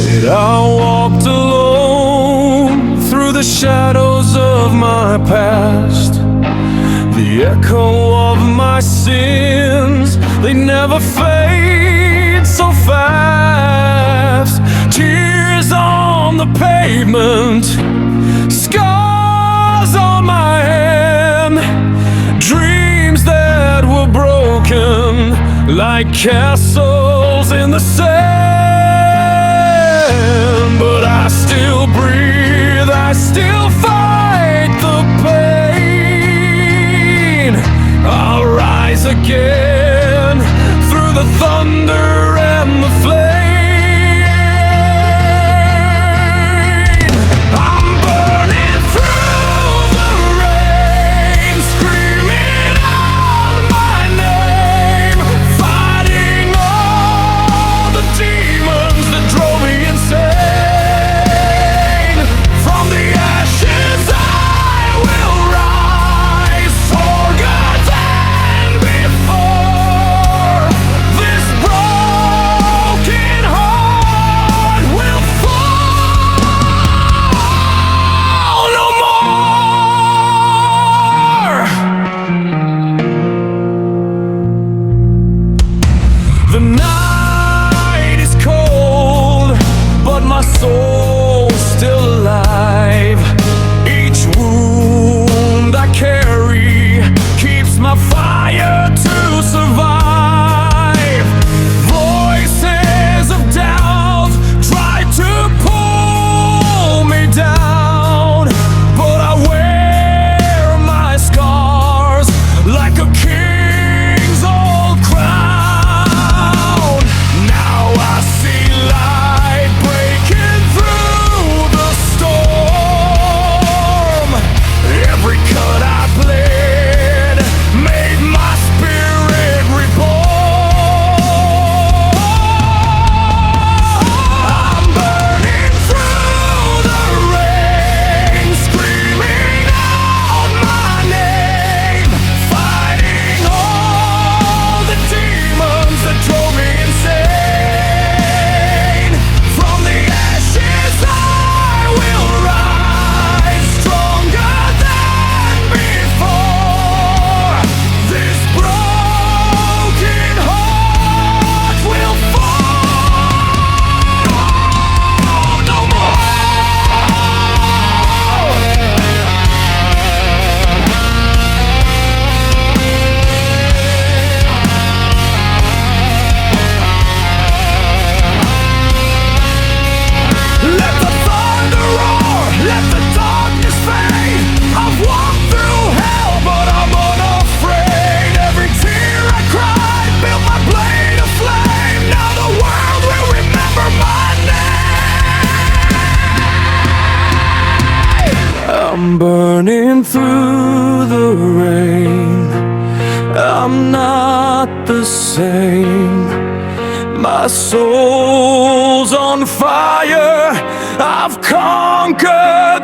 And I walked alone through the shadows of my past. The echo of my sins, they never fade so fast. Tears on the pavement, scars on my hand, dreams that were broken like castles in the sand. But I still breathe, I still fight the pain. I'll rise again through the thunder and the flame. I'm burning through the rain, screaming out my name, fighting all the demons that drove me insane. From the ashes I will rise, stronger than before. This broken heart will fall no more. The night is cold, but my soul's still alive. Each wound I carry keeps my fire to survive. Voices of doubt try to pull me down, but I wear my scars like a king's old crown. Now I see light breaking through the storm. Every cut I bled made my spirit reborn. I'm burning through the rain, screaming out my name, fighting all the demons that drove me insane. From the ashes I will rise, stronger than before. This broken heart will fall no more. Let the thunder roar, let the darkness fade. I've walked through hell, but I'm unafraid. Every tear I cried built my blade of flame. Now the world will remember my name. I'm burning through the rain, I'm not the same. My soul's on fire, I've conquered